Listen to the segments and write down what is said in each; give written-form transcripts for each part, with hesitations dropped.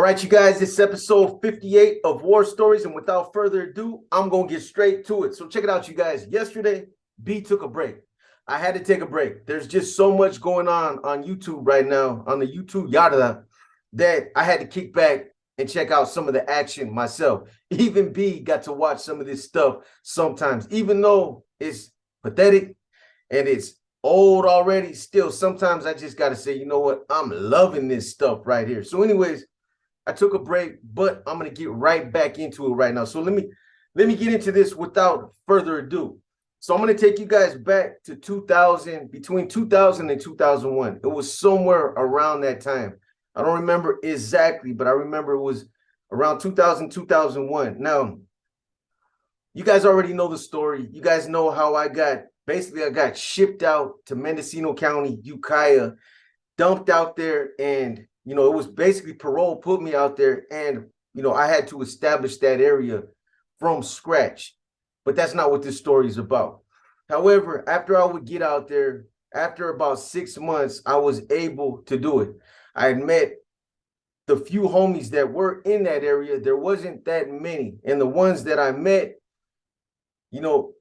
All right, you guys, this is episode 58 of War Stories. And without further ado, I'm going to get straight to it. So check it out, you guys. Yesterday, B took a break. I had to take a break. There's just so much going on YouTube right now, on the YouTube yada, that I had to kick back and check out some of the action myself. Even B got to watch some of this stuff sometimes, even though it's pathetic and it's old already. Still, sometimes I just got to say, you know what? I'm loving this stuff right here. So anyways, I took a break, but I'm going to get right back into it right now. So let me get into this without further ado. So I'm going to take you guys back to 2000, between 2000 and 2001. It was somewhere around that time. I don't remember exactly, but I remember it was around 2000, 2001. Now, you guys already know the story. You guys know how I got shipped out to Mendocino County, Ukiah, dumped out there, and it was basically parole put me out there, and I had to establish that area from scratch. But that's not what this story is about. However, after I would get out there, after about 6 months, I was able to do it. I had met the few homies that were in that area. There wasn't that many, and the ones that I met,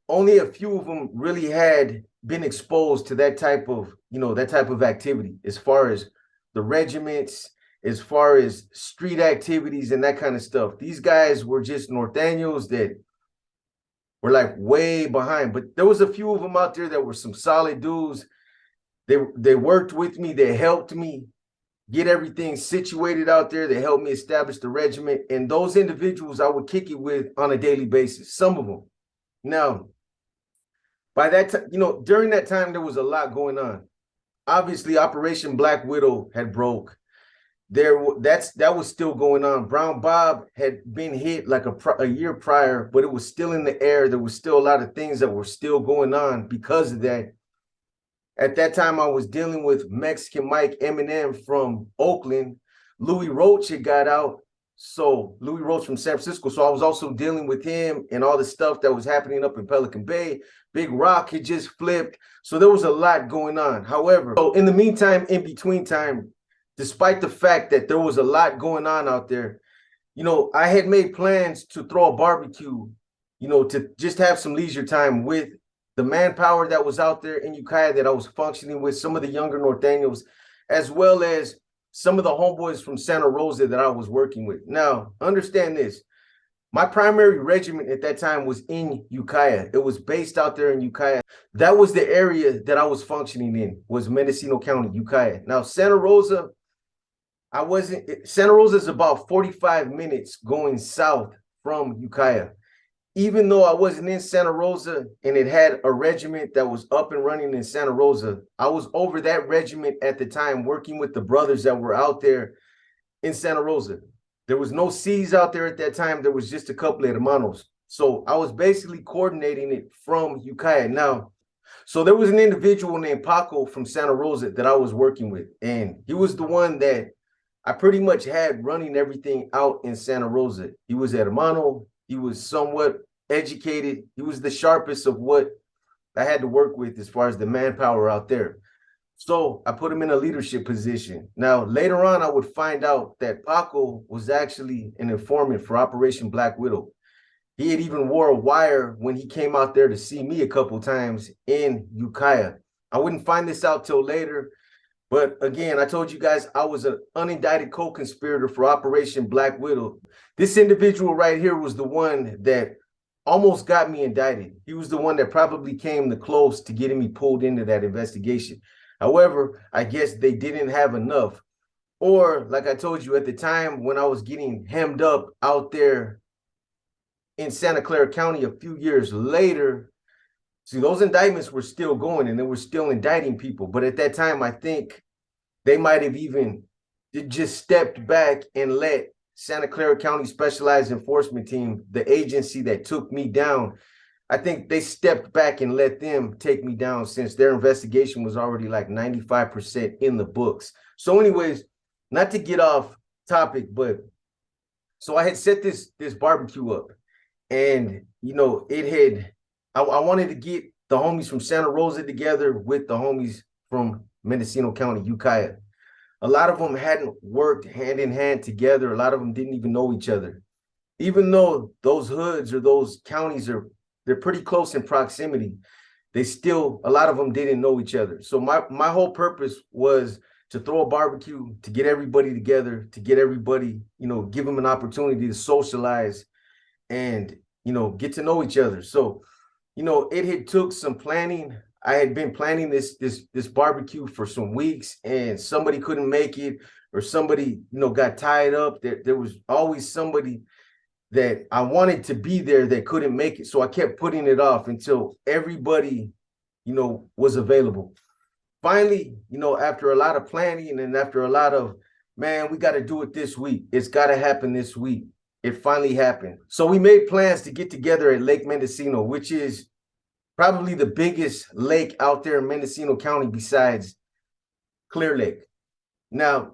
only a few of them really had been exposed to that type of activity, as far as the regiments, as far as street activities and that kind of stuff. These guys were just Norteños that were like way behind, but there was a few of them out there that were some solid dudes. They worked with me. They helped me get everything situated out there. They helped me establish the regiment, and those individuals I would kick it with on a daily basis, some of them. Now, by that time, during that time, there was a lot going on. Obviously, Operation Black Widow had broke. That was still going on. Brown Bob had been hit like a year prior, but it was still in the air. There was still a lot of things that were still going on because of that. At that time, I was dealing with Mexican Mike Eminem from Oakland. Louis Roach had got out. So Louis Roach from San Francisco. So I was also dealing with him and all the stuff that was happening up in Pelican Bay. Big Rock had just flipped. So there was a lot going on. However, so in the meantime, in between time, despite the fact that there was a lot going on out there, I had made plans to throw a barbecue, to just have some leisure time with the manpower that was out there in Ukiah that I was functioning with, some of the younger Norteños, as well as some of the homeboys from Santa Rosa that I was working with. Now, understand this. My primary regiment at that time was in Ukiah. It was based out there in Ukiah. That was the area that I was functioning in, was Mendocino County, Ukiah. Now, Santa Rosa is about 45 minutes going south from Ukiah. Even though I wasn't in Santa Rosa and it had a regiment that was up and running in Santa Rosa, I was over that regiment at the time working with the brothers that were out there in Santa Rosa. There was no C's out there at that time. There was just a couple of hermanos. So I was basically coordinating it from Ukiah. Now, so there was an individual named Paco from Santa Rosa that I was working with, and he was the one that I pretty much had running everything out in Santa Rosa. He was hermano. He was somewhat educated. He was the sharpest of what I had to work with as far as the manpower out there. So I put him in a leadership position. Now, later on, I would find out that Paco was actually an informant for Operation Black Widow. He had even wore a wire when he came out there to see me a couple times in Ukiah. I wouldn't find this out till later. But again, I told you guys I was an unindicted co-conspirator for Operation Black Widow. This individual right here was the one that almost got me indicted. He was the one that probably came the close to getting me pulled into that investigation. However, I guess they didn't have enough. Or, like I told you, at the time when I was getting hemmed up out there in Santa Clara County a few years later, see, those indictments were still going and they were still indicting people. But at that time, I think they might have even just stepped back and let Santa Clara County Specialized Enforcement Team, the agency that took me down, I think they stepped back and let them take me down since their investigation was already like 95% in the books. So anyways, not to get off topic, but so I had set this barbecue up, and I wanted to get the homies from Santa Rosa together with the homies from Mendocino County, Ukiah. a lot of them hadn't worked hand in hand together. A lot of them didn't even know each other. Even though those hoods or those counties they're pretty close in proximity, they still, a lot of them didn't know each other. So my whole purpose was to throw a barbecue, to get everybody together, to get everybody, give them an opportunity to socialize and, get to know each other. So, it had took some planning. I had been planning this barbecue for some weeks, and somebody couldn't make it, or somebody, got tied up. There was always somebody that I wanted to be there that couldn't make it. So I kept putting it off until everybody, was available. Finally, after a lot of planning and after a lot of, man, we got to do it this week. It's got to happen this week. It finally happened. So we made plans to get together at Lake Mendocino, which is probably the biggest lake out there in Mendocino County besides Clear Lake. Now,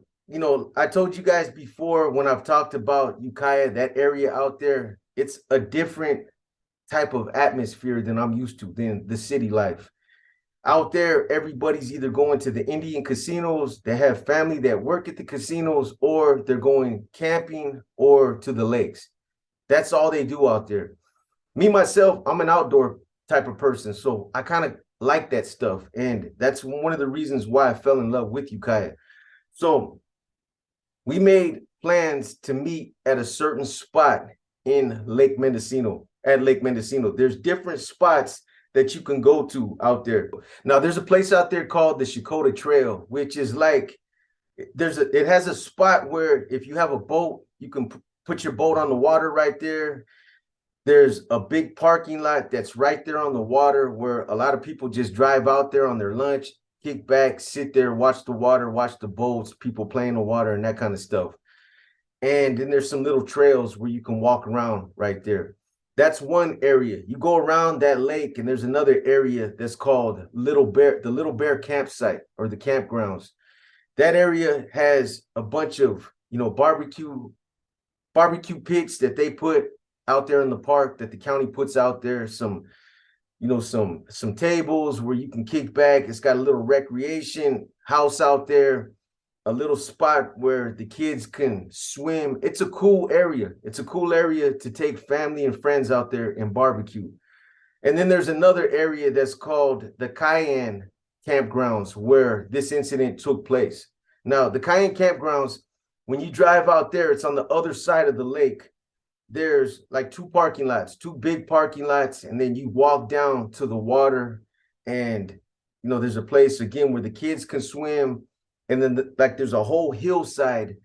I told you guys before when I've talked about Ukiah, that area out there, it's a different type of atmosphere than I'm used to, than the city life. Out there, everybody's either going to the Indian casinos, they have family that work at the casinos, or they're going camping or to the lakes. That's all they do out there. Me, myself, I'm an outdoor type of person, so I kind of like that stuff. And that's one of the reasons why I fell in love with Ukiah. So we made plans to meet at a certain spot in Lake Mendocino, at Lake Mendocino. There's different spots that you can go to out there. Now, there's a place out there called the Shakota Trail, which is like, it has a spot where if you have a boat, you can put your boat on the water right there. There's a big parking lot that's right there on the water where a lot of people just drive out there on their lunch, kick back, sit there, watch the water, watch the boats, people playing the water and that kind of stuff. And then there's some little trails where you can walk around right there. That's one area. You go around that lake and there's another area that's called the Little Bear campsite, or the campgrounds. That area has a bunch of, barbecue pits that they put out there in the park, that the county puts out there, some tables where you can kick back. It's got a little recreation house out there, a little spot where the kids can swim. It's a cool area. It's a cool area to take family and friends out there and barbecue. And then there's another area that's called the Cayenne campgrounds where this incident took place. Now, the Cayenne campgrounds, when you drive out there, it's on the other side of the lake. There's like two big parking lots, and then you walk down to the water, and there's a place again where the kids can swim. And then there's a whole hillside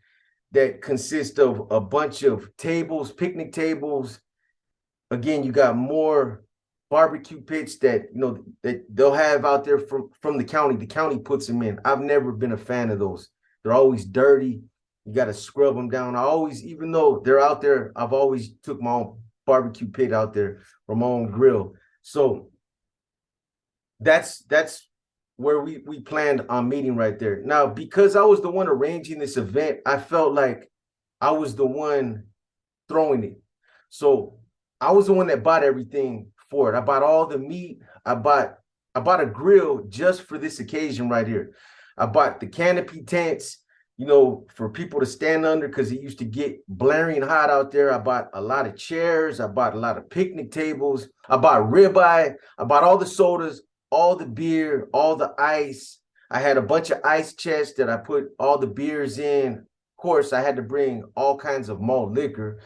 that consists of a bunch of tables, picnic tables. Again, you got more barbecue pits that that they'll have out there from the county. The county puts them in. I've never been a fan of those. They're always dirty. You got to scrub them down. Even though they're out there, I've always took my own barbecue pit out there, or my own grill. So that's where we planned on meeting right there. Now, because I was the one arranging this event, I felt like I was the one throwing it. So I was the one that bought everything for it. I bought all the meat. I bought a grill just for this occasion right here. I bought the canopy tents, for people to stand under, because it used to get blaring hot out there. I bought a lot of chairs. I bought a lot of picnic tables. I bought ribeye. I bought all the sodas, all the beer, all the ice. I had a bunch of ice chests that I put all the beers in. Of course, I had to bring all kinds of malt liquor.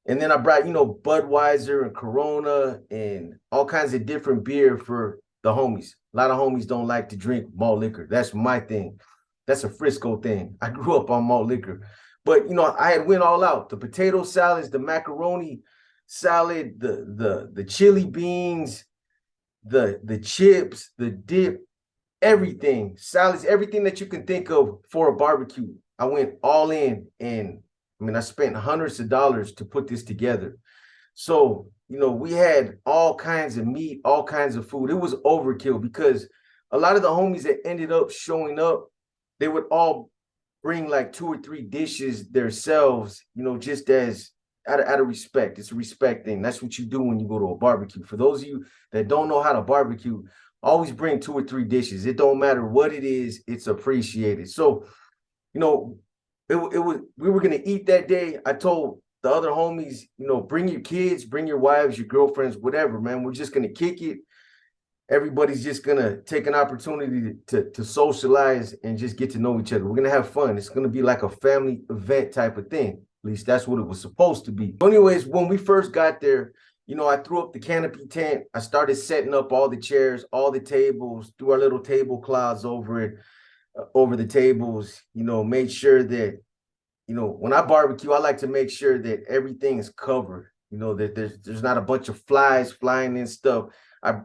And then I brought, Budweiser and Corona and all kinds of different beer for the homies. A lot of homies don't like to drink malt liquor. That's my thing. That's a Frisco thing. I grew up on malt liquor. But, I had went all out. The potato salads, the macaroni salad, the chili beans, the chips, the dip, everything, salads, everything that you can think of for a barbecue. I went all in, and I spent hundreds of dollars to put this together. So, we had all kinds of meat, all kinds of food. It was overkill because a lot of the homies that ended up showing up, they would all bring like 2 or 3 dishes themselves, just as out of respect. It's a respect thing. That's what you do when you go to a barbecue. For those of you that don't know how to barbecue, always bring 2 or 3 dishes. It don't matter what it is, it's appreciated. So you know, it was we were gonna eat that day. I told the other homies, bring your kids, bring your wives, your girlfriends, whatever, man. We're just gonna kick it. Everybody's just gonna take an opportunity to socialize and just get to know each other. We're gonna have fun. It's gonna be like a family event type of thing. At least that's what it was supposed to be. Anyways, when we first got there, I threw up the canopy tent. I started setting up all the chairs, all the tables, threw our little tablecloths over it, over the tables. Made sure that when I barbecue, I like to make sure that everything is covered. That there's not a bunch of flies flying and stuff. I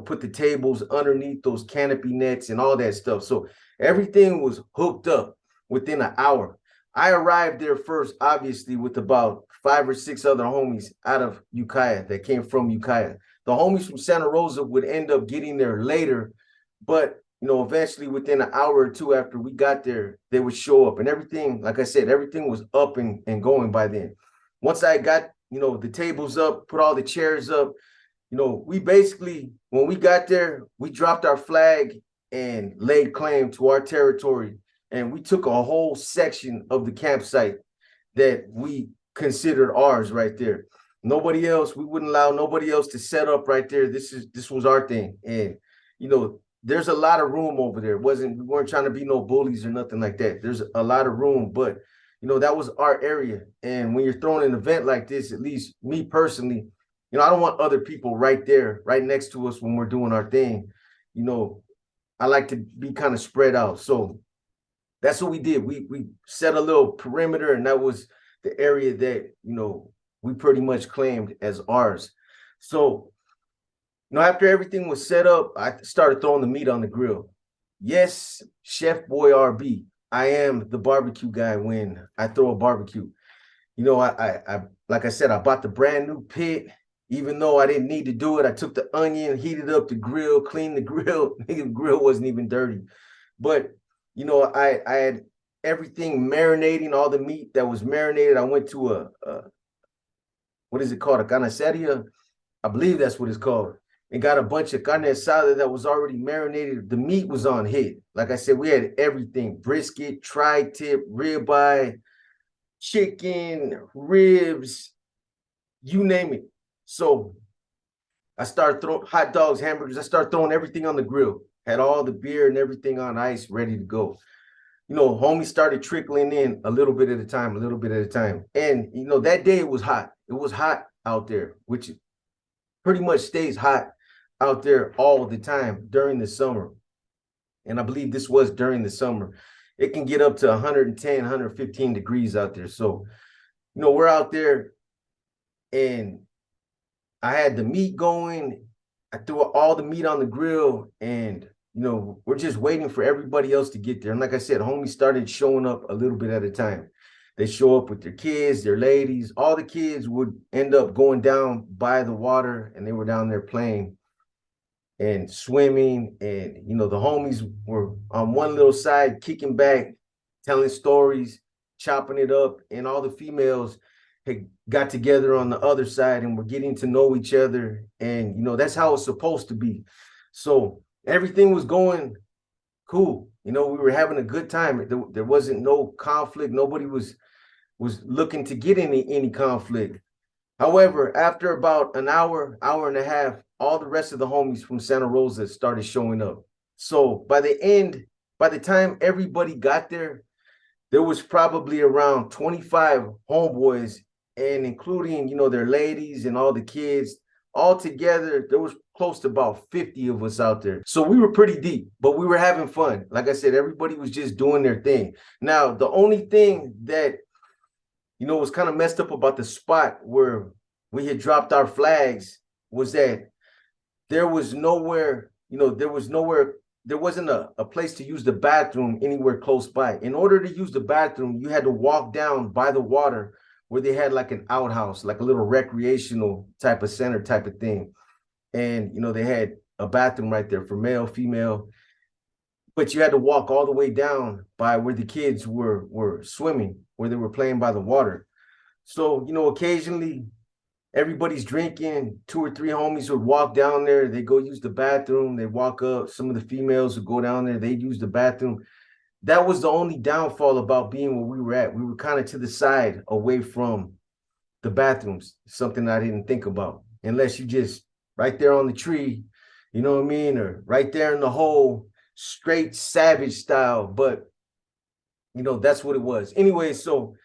put the tables underneath those canopy nets and all that stuff. So everything was hooked up within an hour. I arrived there first, obviously, with about 5 or 6 other homies out of Ukiah that came from Ukiah. The homies from Santa Rosa would end up getting there later, but eventually within an hour or two after we got there, they would show up and everything, like I said, everything was up and going by then. Once I got, the tables up, put all the chairs up, we basically, when we got there, we dropped our flag and laid claim to our territory. And we took a whole section of the campsite that we considered ours right there. Nobody else, we wouldn't allow nobody else to set up right there. This was our thing. And, there's a lot of room over there. We weren't trying to be no bullies or nothing like that. There's a lot of room, but that was our area. And when you're throwing an event like this, at least me personally, I don't want other people right there, right next to us when we're doing our thing. I like to be kind of spread out. So that's what we did. We set a little perimeter, and that was the area that, we pretty much claimed as ours. So after everything was set up, I started throwing the meat on the grill. Yes, Chef Boy RB, I am the barbecue guy when I throw a barbecue. I like I said, I bought the brand new pit. Even though I didn't need to do it, I took the onion, heated up the grill, cleaned the grill. The grill wasn't even dirty. But, I had everything marinating, all the meat that was marinated. I went to what is it called? A carniceria? I believe that's what it's called. And got a bunch of carne asada that was already marinated. The meat was on hit. Like I said, we had everything: brisket, tri-tip, ribeye, chicken, ribs, you name it. So I started throwing hot dogs, hamburgers. I started throwing everything on the grill. Had all the beer and everything on ice, ready to go. Homies started trickling in a little bit at a time, a little bit at a time. And, that day it was hot. It was hot out there, which pretty much stays hot out there all the time during the summer. And I believe this was during the summer. It can get up to 110, 115 degrees out there. So, we're out there and I had the meat going. I threw all the meat on the grill and, we're just waiting for everybody else to get there. And like I said, homies started showing up a little bit at a time. They show up with their kids, their ladies. All the kids would end up going down by the water and they were down there playing and swimming. And, the homies were on one little side, kicking back, telling stories, chopping it up. And all the females had got together on the other side and were getting to know each other. And, that's how it's supposed to be. So everything was going cool. We were having a good time. There wasn't no conflict. Nobody was looking to get any conflict. However, after about an hour, hour and a half, all the rest of the homies from Santa Rosa started showing up. So by the time everybody got there, there was probably around 25 homeboys, and including, their ladies and all the kids, all together, there was close to about 50 of us out there. So we were pretty deep, but we were having fun. Like I said, everybody was just doing their thing. Now, the only thing that, was kind of messed up about the spot where we had dropped our flags was that there was nowhere, there wasn't a place to use the bathroom anywhere close by. In order to use the bathroom, you had to walk down by the water where they had like an outhouse, like a little recreational type of center type of thing. And, they had a bathroom right there for male, female, but you had to walk all the way down by where the kids were swimming, where they were playing by the water. So, occasionally everybody's drinking, 2 or 3 homies would walk down there, they go use the bathroom, they walk up, some of the females would go down there, they'd use the bathroom. that was the only downfall about being where we were at. We were kind of to the side, away from the bathrooms, something I didn't think about, unless you just right there on the tree, you know what I mean, or right there in the hole, straight savage style. But that's what it was. Anyway, so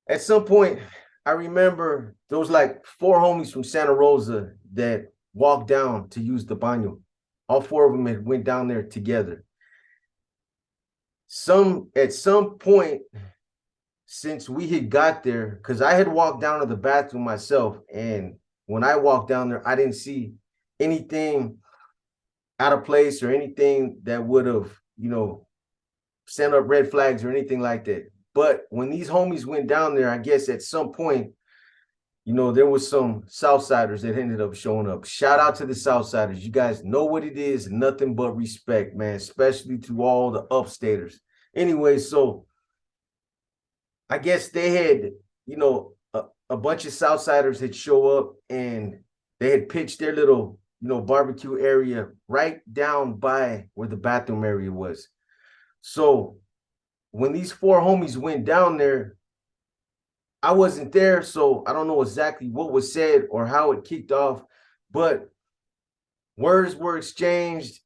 at some point, I remember there was like four homies from Santa Rosa that walked down to use the baño. All four of them had went down there together. At some point, since we had got there, because I had walked down to the bathroom myself, and when I walked down there, I didn't see anything out of place or anything that would have, sent up red flags or anything like that. But when these homies went down there, I guess at some point, there was some Southsiders that ended up showing up. Shout out to the Southsiders. You guys know what it is. Nothing but respect, man, especially to all the upstaters. Anyway, so I guess they had, a bunch of Southsiders had show up, and they had pitched their little, barbecue area right down by where the bathroom area was. So when these four homies went down there, I wasn't there, so I don't know exactly what was said or how it kicked off, but words were exchanged,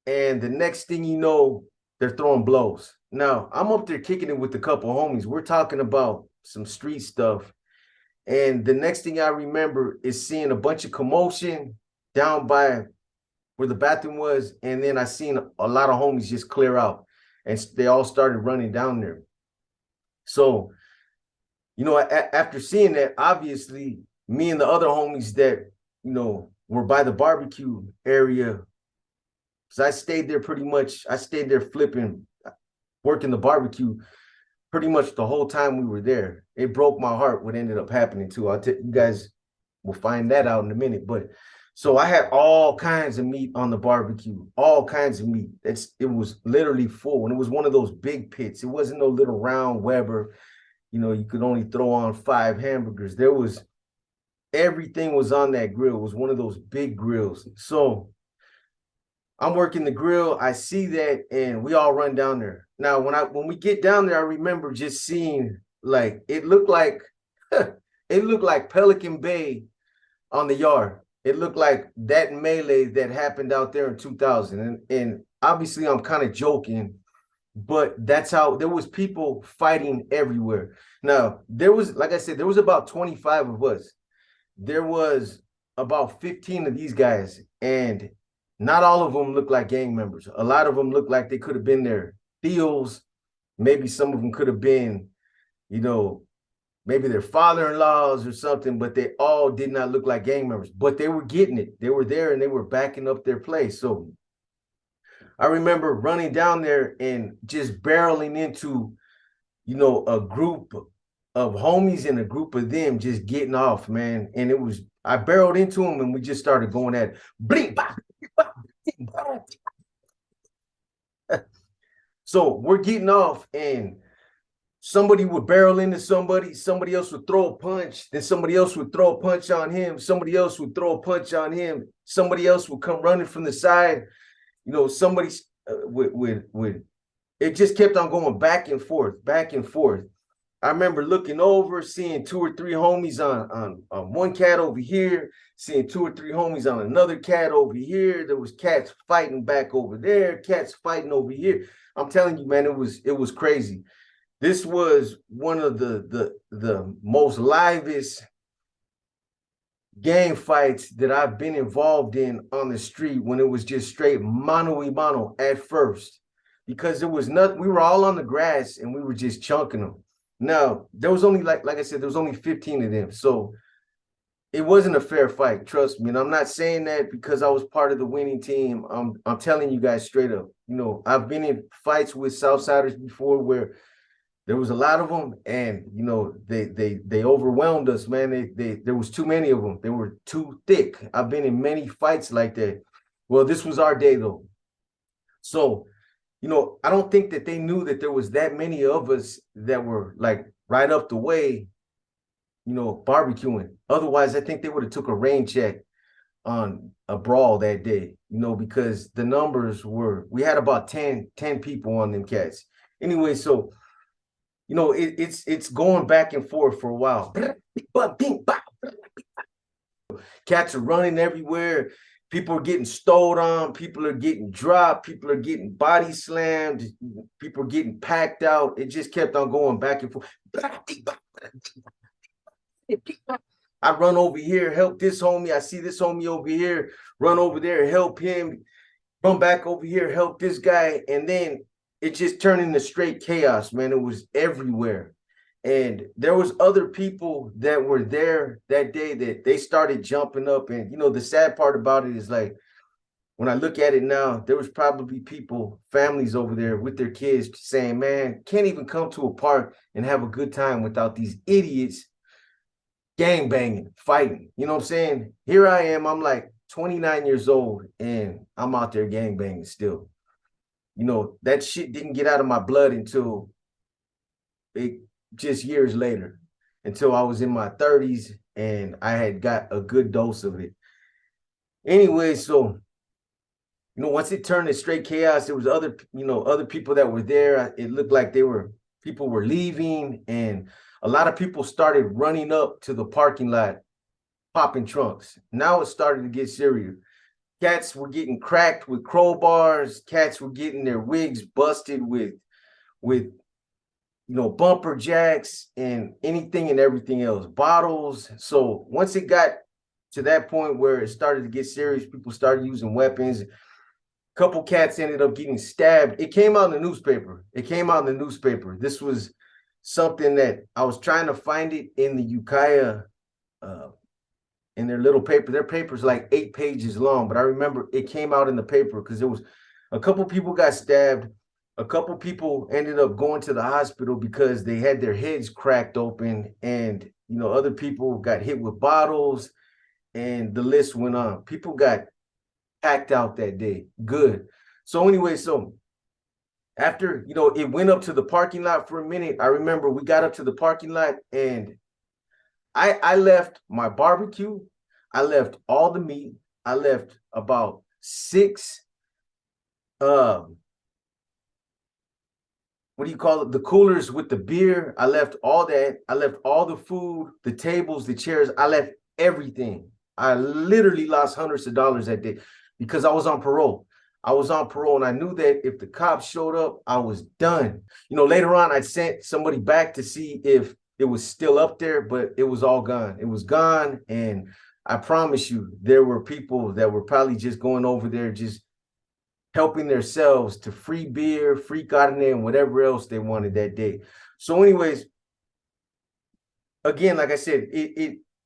and the next thing you know, they're throwing blows. Now, I'm up there kicking it with a couple homies. We're talking about some street stuff, and the next thing I remember is seeing a bunch of commotion down by where the bathroom was, and then I seen a lot of homies just clear out, and they all started running down there. So after seeing that, obviously, me and the other homies that, were by the barbecue area, because I stayed there flipping, working the barbecue pretty much the whole time we were there. It broke my heart what ended up happening too. You guys will find that out in a minute. But so I had all kinds of meat on the barbecue, all kinds of meat. It was literally full, and it was one of those big pits. It wasn't no little round Weber. You could only throw on 5 hamburgers. Everything was on that grill. It was one of those big grills. So I'm working the grill. I see that, and we all run down there. Now, when we get down there, I remember just seeing, like, it looked like Pelican Bay on the yard. It looked like that melee that happened out there in 2000. And obviously I'm kind of joking, but that's how there was people fighting everywhere. Now, like I said, there was about 25 of us. There was about 15 of these guys, and not all of them looked like gang members. A lot of them looked like they could have been their deals. Maybe some of them could have been, maybe their father-in-laws or something, but they all did not look like gang members. But they were getting it. They were there, and they were backing up their place. So I remember running down there and just barreling into, a group of homies and a group of them just getting off, man. And I barreled into them, and we just started going at it. Blink, bop, bop, bop. So we're getting off, and somebody would barrel into somebody else would throw a punch, then somebody else would throw a punch on him, somebody else would throw a punch on him, somebody else would come running from the side. Somebody would it just kept on going back and forth, back and forth. I remember looking over, seeing 2 or 3 homies on one cat over here, seeing 2 or 3 homies on another cat over here. There was cats fighting back over there, cats fighting over here. I'm telling you, man, it was crazy. This was one of the most livest gang fights that I've been involved in on the street, when it was just straight mano y mano at first, because there was nothing. We were all on the grass, and we were just chunking them. Now, there was only, like I said, there was only 15 of them. So it wasn't a fair fight, trust me. And I'm not saying that because I was part of the winning team. I'm telling you guys straight up. I've been in fights with Southsiders before where there was a lot of them, and they overwhelmed us, man. There was too many of them. They were too thick. I've been in many fights like that. Well, this was our day though. So, I don't think that they knew that there was that many of us that were like right up the way, barbecuing. Otherwise, I think they would have took a rain check on a brawl that day, because the numbers we had about 10 people on them cats. Anyway, so it's going back and forth for a while. Cats are running everywhere. People are getting stole on. People are getting dropped. People are getting body slammed. People are getting packed out. It just kept on going back and forth. I run over here, help this homie. I see this homie over here, run over there, help him, run back over here, help this guy. And then it just turned into straight chaos, man. It was everywhere. And there was other people that were there that day that they started jumping up. And the sad part about it is, like, when I look at it now, there was probably people, families over there with their kids saying, man, can't even come to a park and have a good time without these idiots gang banging, fighting. You know what I'm saying? Here I am, I'm like 29 years old and I'm out there gang banging still. That shit didn't get out of my blood until just years later, until I was in my 30s and I had got a good dose of it. Anyway, so once it turned to straight chaos, there was other people that were there. It looked like people were leaving, and a lot of people started running up to the parking lot, popping trunks. Now it started to get serious. Cats were getting cracked with crowbars. Cats were getting their wigs busted with bumper jacks and anything and everything else, bottles. So once it got to that point where it started to get serious, people started using weapons. A couple cats ended up getting stabbed. It came out in the newspaper. This was something that I was trying to find it in the Ukiah, in their little paper. Their paper's like 8 pages long, but I remember it came out in the paper because there was a couple people got stabbed. A couple people ended up going to the hospital because they had their heads cracked open, and other people got hit with bottles, and the list went on. People got packed out that day. Good. So anyway, so after it went up to the parking lot for a minute. I remember we got up to the parking lot and I left my barbecue. I left all the meat. I left about 6 what do you call it? The coolers with the beer. I left all that. I left all the food, the tables, the chairs. I left everything. I literally lost hundreds of dollars that day because I was on parole. And I knew that if the cops showed up, I was done. Later on, I sent somebody back to see if it was still up there, but it was all gone. It was gone. And I promise you, there were people that were probably just going over there, just helping themselves to free beer, free carne, and whatever else they wanted that day. So anyways, again, like I said,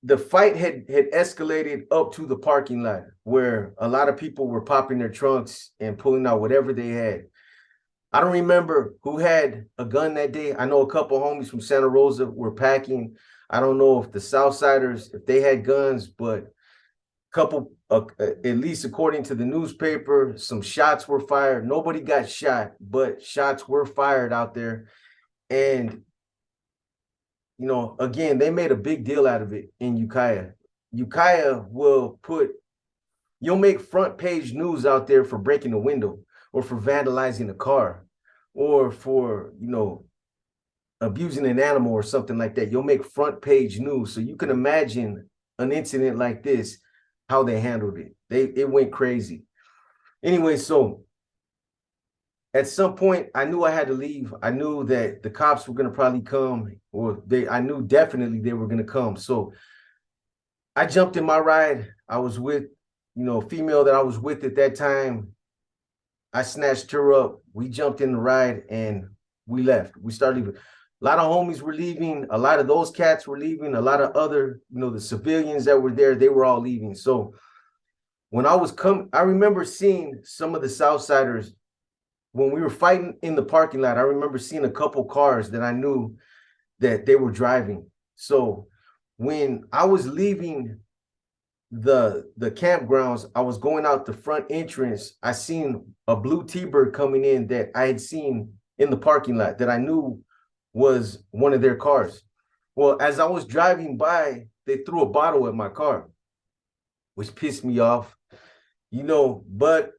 the fight had escalated up to the parking lot where a lot of people were popping their trunks and pulling out whatever they had. I don't remember who had a gun that day. I know a couple homies from Santa Rosa were packing. I don't know if the Southsiders, if they had guns, but couple, at least according to the newspaper, some shots were fired. Nobody got shot, but shots were fired out there. And again, they made a big deal out of it in Ukiah. Ukiah you'll make front page news out there for breaking a window or for vandalizing a car or for, abusing an animal or something like that. You'll make front page news. So you can imagine an incident like this, how they handled it. It went crazy. Anyway, so at some point, I knew I had to leave. I knew that the cops were going to probably come, or I knew definitely they were going to come. So I jumped in my ride. I was with, female that I was with at that time. I snatched her up. We jumped in the ride and we left. We started leaving. A lot of homies were leaving. A lot of those cats were leaving. A lot of other, the civilians that were there, they were all leaving. So when I was I remember seeing some of the Southsiders when we were fighting in the parking lot. I remember seeing a couple cars that I knew that they were driving. So when I was leaving the campgrounds, I was going out the front entrance. I seen a blue T-Bird coming in that I had seen in the parking lot that I knew was one of their cars. Well, as I was driving by, they threw a bottle at my car. which pissed me off, but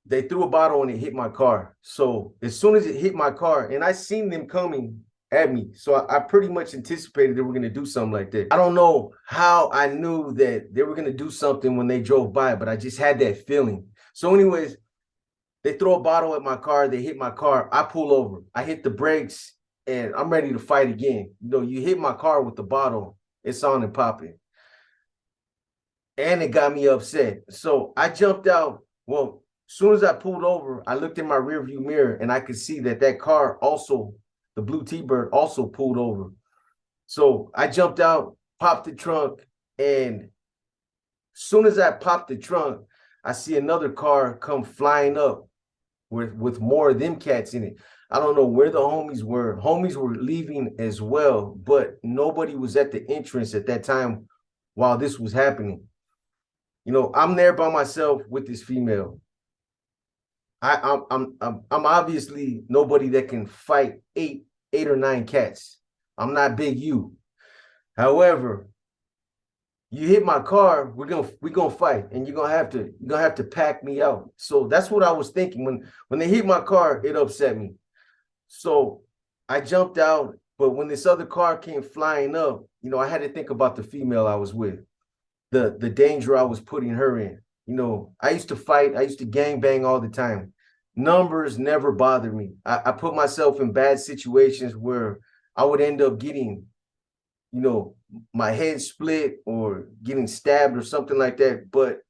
they threw a bottle and it hit my car. So as soon as it hit my car, and I seen them coming at me, so I pretty much anticipated they were going to do something like that. I don't know how I knew that they were going to do something when they drove by, but I just had that feeling. So anyways, they throw a bottle at my car. They hit my car. I pull over. I hit the brakes, and I'm ready to fight again. You hit my car with the bottle, it's on and popping. And it got me upset. So I jumped out. Well, as soon as I pulled over, I looked in my rearview mirror, and I could see that car also, the blue T-Bird, also pulled over. So I jumped out, popped the trunk, and as soon as I popped the trunk, I see another car come flying up with more of them cats in it. I don't know where the homies were. Homies were leaving as well, but nobody was at the entrance at that time while this was happening. I'm there by myself with this female. I'm obviously nobody that can fight eight or nine cats. I'm not Big U. However, you hit my car, we're gonna fight, and you're gonna have to pack me out. So that's what I was thinking when they hit my car. It upset me. So I jumped out, but when this other car came flying up, I had to think about the female I was with, the danger I was putting her in. I used to fight, I used to gangbang all the time. Numbers never bothered me. I put myself in bad situations where I would end up getting, my head split or getting stabbed or something like that. But,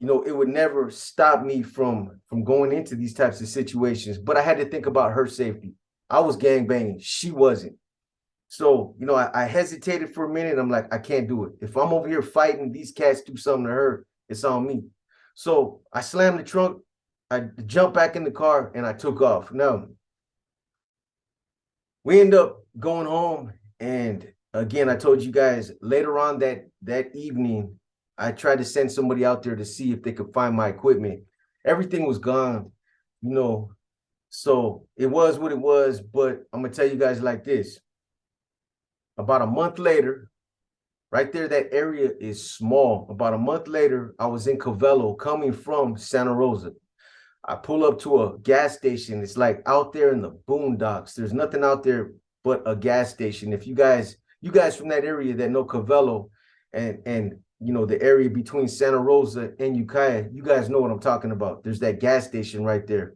it would never stop me from going into these types of situations. But I had to think about her safety. I was gangbanging. She wasn't. So, I hesitated for a minute. I'm like, I can't do it. If I'm over here fighting, these cats do something to her, it's on me. So I slammed the trunk, I jumped back in the car, and I took off. Now, we end up going home, and again, I told you guys later on that evening, I tried to send somebody out there to see if they could find my equipment. Everything was gone, so it was what it was. But I'm gonna tell you guys like this. About a month later, right there, that area is small. About a month later, I was in Cavello coming from Santa Rosa. I pull up to a gas station. It's like out there in the boondocks. There's nothing out there but a gas station. If you guys from that area that know Cavello and the area between Santa Rosa and Ukiah, you guys know what I'm talking about. There's that gas station right there.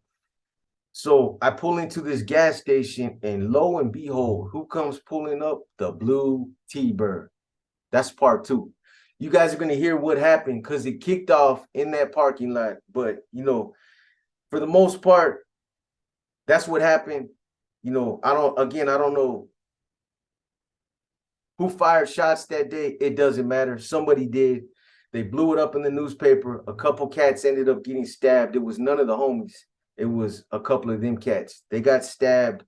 So I pull into this gas station, and lo and behold, who comes pulling up? The blue T-Bird. That's part two. You guys are going to hear what happened because it kicked off in that parking lot. But, for the most part, that's what happened. I don't know who fired shots that day. It doesn't matter. Somebody did. They blew it up in the newspaper. A couple cats ended up getting stabbed. It was none of the homies. It was a couple of them cats. They got stabbed.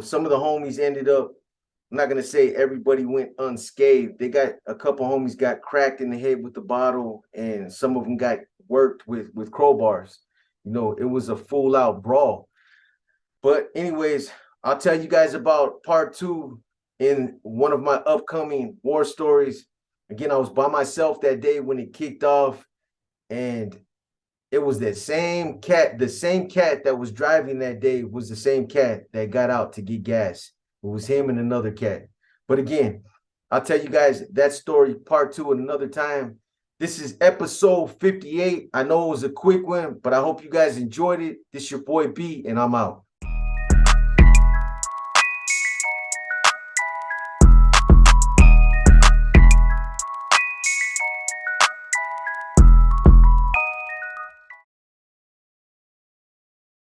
Some of the homies ended up, I'm not going to say everybody went unscathed. They got a couple homies got cracked in the head with the bottle, and some of them got worked with crowbars. It was a full out brawl. But anyways, I'll tell you guys about part two in one of my upcoming war stories. Again, I was by myself that day when it kicked off, and it was that same cat. The same cat that was driving that day was the same cat that got out to get gas. It was him and another cat. But again, I'll tell you guys that story part two at another time. This is episode 58. I know it was a quick one, but I hope you guys enjoyed it. This is your boy B, and I'm out.